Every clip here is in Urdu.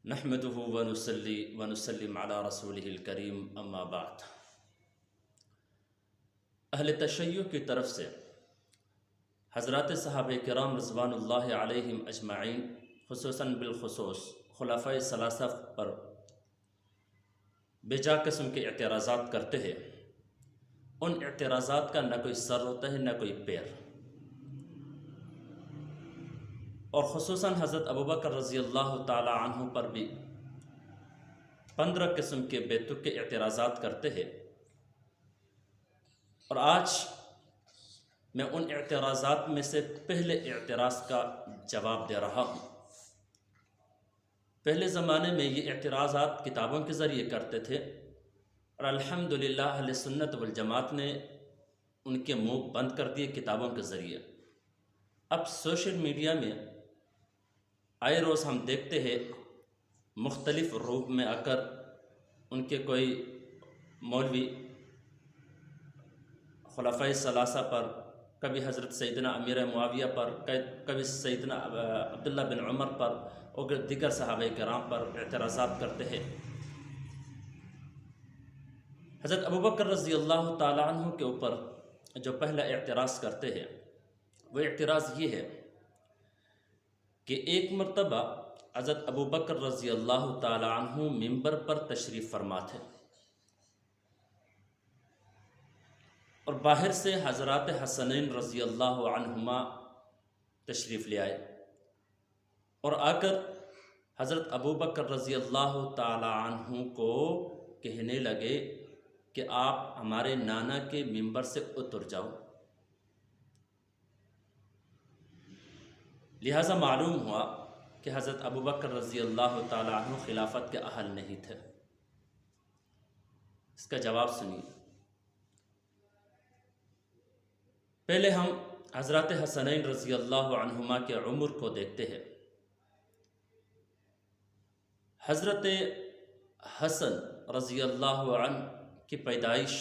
نحمده ونصلي ونسلم على رسوله الکریم اما بعد۔ اہل تشیع کی طرف سے حضرات صحابہ کرام رضوان اللہ علیہم اجمعین، خصوصاً بالخصوص خلفائے ثلاثہ پر بے جا قسم کے اعتراضات کرتے ہیں۔ ان اعتراضات کا نہ کوئی سر ہوتا ہے نہ کوئی پیر، اور خصوصاً حضرت ابوبکر رضی اللہ تعالی عنہ پر بھی 15 قسم کے بے تکے اعتراضات کرتے ہیں۔ اور آج میں ان اعتراضات میں سے پہلے اعتراض کا جواب دے رہا ہوں۔ پہلے زمانے میں یہ اعتراضات کتابوں کے ذریعے کرتے تھے، اور الحمدللہ اہل سنت والجماعت نے ان کے منہ بند کر دیے کتابوں کے ذریعے۔ اب سوشل میڈیا میں آئے روز ہم دیکھتے ہیں مختلف روپ میں آ کر ان کے کوئی مولوی خلفائے ثلاثہ پر، کبھی حضرت سیدنا امیر معاویہ پر، کبھی سیدنا عبداللہ بن عمر پر اور دیگر صحابہ کرام پر اعتراضات کرتے ہیں۔ حضرت ابوبکر رضی اللہ تعالی عنہ کے اوپر جو پہلا اعتراض کرتے ہیں وہ اعتراض یہ ہے کہ ایک مرتبہ حضرت ابوبکر رضی اللہ تعالی عنہ منبر پر تشریف فرما تھے، اور باہر سے حضرات حسنین رضی اللہ عنہما تشریف لے آئے، اور آ کر حضرت ابوبکر رضی اللہ تعالی عنہ کو کہنے لگے کہ آپ ہمارے نانا کے منبر سے اتر جاؤ۔ لہٰذا معلوم ہوا کہ حضرت ابوبکر رضی اللہ تعالی عنہ خلافت کے اہل نہیں تھے۔ اس کا جواب سنیے۔ پہلے ہم حضرات حسنین رضی اللہ عنہما کے عمر کو دیکھتے ہیں۔ حضرت حسن رضی اللہ عنہ کی پیدائش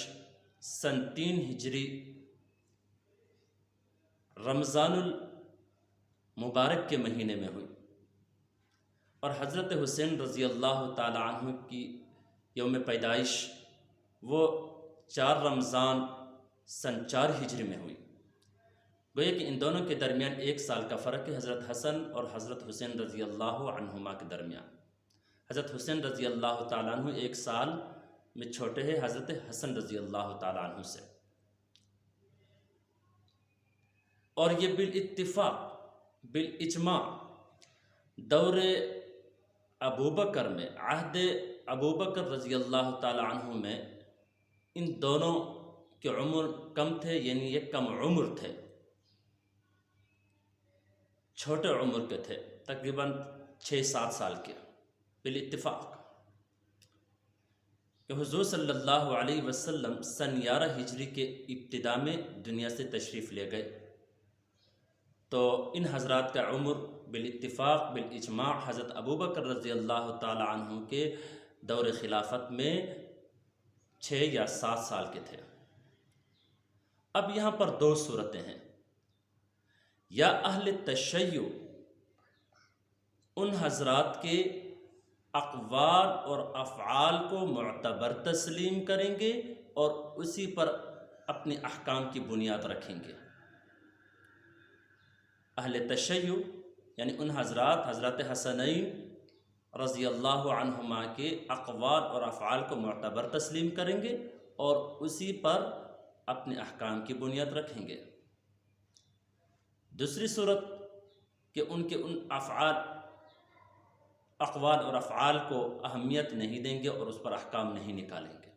سن 3 ہجری رمضان المبارک کے مہینے میں ہوئی، اور حضرت حسین رضی اللہ تعالی عنہ کی یوم پیدائش وہ 4 رمضان سن 4 ہجری میں ہوئی۔ گویا کہ ان دونوں کے درمیان 1 سال کا فرق ہے، حضرت حسن اور حضرت حسین رضی اللہ عنہما کے درمیان۔ حضرت حسین رضی اللہ تعالیٰ عنہ 1 سال میں چھوٹے ہیں حضرت حسن رضی اللہ تعالیٰ عنہ سے، اور یہ بالاتفاق بالاجماع دور ابوبکر میں، عہد ابوبکر رضی اللہ تعالیٰ عنہ میں ان دونوں کے عمر کم تھے، یعنی یہ کم عمر تھے، چھوٹے عمر کے تھے، تقریباً 6-7 سال کے بالاتفاق، کہ حضور صلی اللہ علیہ وسلم سن 11 ہجری کے ابتدا میں دنیا سے تشریف لے گئے۔ تو ان حضرات کا عمر بالاتفاق بالاجماع حضرت ابوبکر رضی اللہ تعالی عنہ کے دور خلافت میں 6 یا 7 سال کے تھے۔ اب یہاں پر 2 صورتیں ہیں۔ یا اہل تشیع ان حضرات کے اقوال اور افعال کو معتبر تسلیم کریں گے اور اسی پر اپنے احکام کی بنیاد رکھیں گے۔ اہل تشیع یعنی ان حضرات حسنین رضی اللہ عنہما کے اقوال اور افعال کو معتبر تسلیم کریں گے اور اسی پر اپنے احکام کی بنیاد رکھیں گے۔ دوسری صورت کہ ان کے ان اقوال اور افعال کو اہمیت نہیں دیں گے اور اس پر احکام نہیں نکالیں گے۔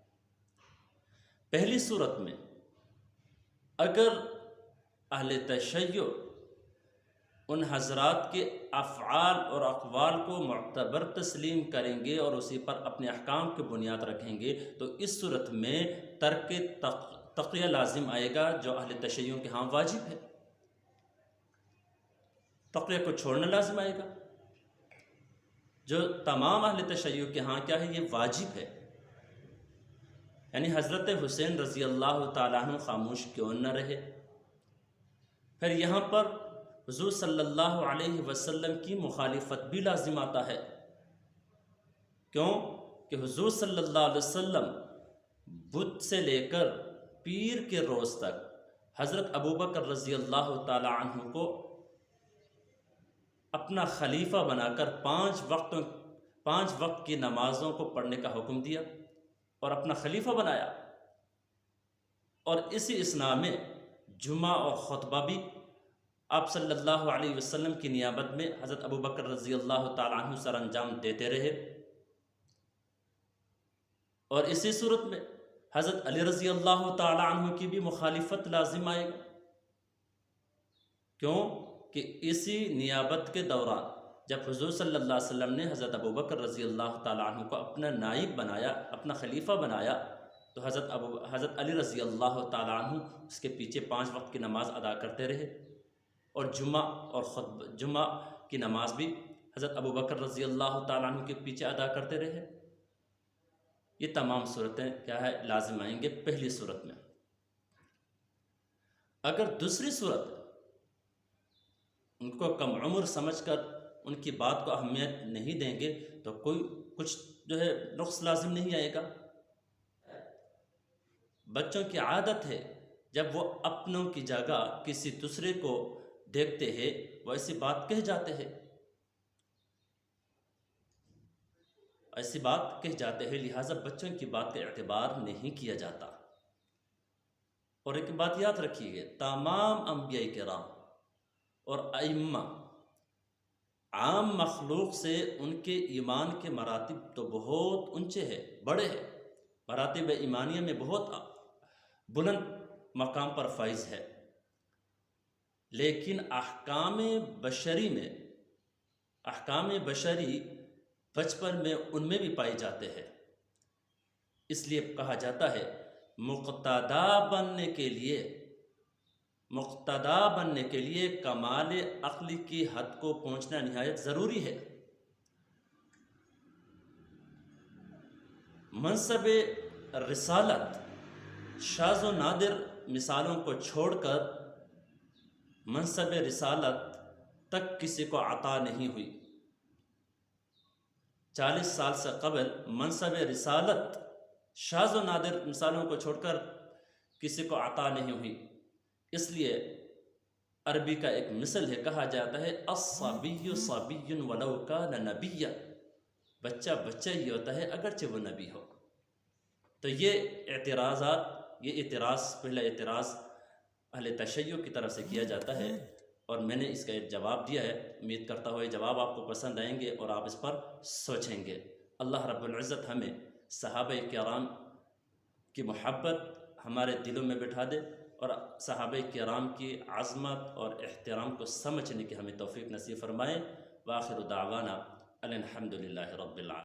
پہلی صورت میں اگر اہل تشیع ان حضرات کے افعال اور اقوال کو معتبر تسلیم کریں گے اور اسی پر اپنے احکام کی بنیاد رکھیں گے، تو اس صورت میں ترک تقیہ لازم آئے گا، جو اہل تشیع کے ہاں واجب ہے۔ تقیہ کو چھوڑنا لازم آئے گا، جو تمام اہل تشیع کے ہاں کیا ہے، یہ واجب ہے۔ یعنی حضرت حسین رضی اللہ تعالیٰ عنہ خاموش کیوں نہ رہے۔ پھر یہاں پر حضور صلی اللہ علیہ وسلم کی مخالفت بھی لازم آتا ہے، کیوں کہ حضور صلی اللہ علیہ وسلم بدھ سے لے کر پیر کے روز تک حضرت ابوبکر رضی اللہ تعالی عنہ کو اپنا خلیفہ بنا کر 5 وقت کی نمازوں کو پڑھنے کا حکم دیا اور اپنا خلیفہ بنایا، اور اسی اسنا میں جمعہ اور خطبہ بھی آپ صلی اللہ علیہ وسلم کی نیابت میں حضرت ابوبکر رضی اللہ تعالی عنہ سر انجام دیتے رہے، اور اسی صورت میں حضرت علی رضی اللہ تعالی عنہ کی بھی مخالفت لازم آئے گا، کیوں کہ اسی نیابت کے دوران جب حضور صلی اللہ علیہ وسلم نے حضرت ابوبکر رضی اللہ تعالی عنہ کو اپنا نائب بنایا، اپنا خلیفہ بنایا، تو حضرت علی رضی اللہ تعالی عنہ اس کے پیچھے 5 وقت کی نماز ادا کرتے رہے، اور جمعہ کی نماز بھی حضرت ابوبکر رضی اللہ تعالی عنہ کے پیچھے ادا کرتے رہے۔ یہ تمام صورتیں کیا ہے لازم آئیں گے پہلی صورت میں۔ اگر دوسری صورت ان کو کم عمر سمجھ کر ان کی بات کو اہمیت نہیں دیں گے تو کچھ نقص لازم نہیں آئے گا۔ بچوں کی عادت ہے جب وہ اپنوں کی جگہ کسی دوسرے کو دیکھتے ہیں وہ ایسی بات کہہ جاتے ہیں، لہٰذا بچوں کی بات کا اعتبار نہیں کیا جاتا۔ اور ایک بات یاد رکھیے، تمام انبیاء کرام اور ائمہ عام مخلوق سے ان کے ایمان کے مراتب تو بہت اونچے ہیں، بڑے ہیں، مراتب ایمانیہ میں بہت بلند مقام پر فائز ہے، لیکن احکام بشری بچپن میں ان میں بھی پائے جاتے ہیں۔ اس لیے کہا جاتا ہے مقتدا بننے کے لیے کمال عقل کی حد کو پہنچنا نہایت ضروری ہے۔ منصب رسالت شاذ و نادر مثالوں کو چھوڑ کر منصب رسالت تک کسی کو عطا نہیں ہوئی۔ 40 سال سے قبل منصب رسالت شاذ و نادر مثالوں کو چھوڑ کر کسی کو عطا نہیں ہوئی۔ اس لیے عربی کا ایک مثل ہے، کہا جاتا ہے الصبی صبی ولو کان نبیا، بچہ بچہ ہی ہوتا ہے اگرچہ وہ نبی ہو۔ تو یہ پہلا اعتراض اہل تشیع کی طرف سے کیا جاتا ہے، اور میں نے اس کا ایک جواب دیا ہے۔ امید کرتا ہوں یہ جواب آپ کو پسند آئیں گے اور آپ اس پر سوچیں گے۔ اللہ رب العزت ہمیں صحابہ کرام کی محبت ہمارے دلوں میں بٹھا دے، اور صحابہ کرام کی عظمت اور احترام کو سمجھنے کی ہمیں توفیق نصیب فرمائے۔ وآخر دعوانا الحمد للہ رب العالمین۔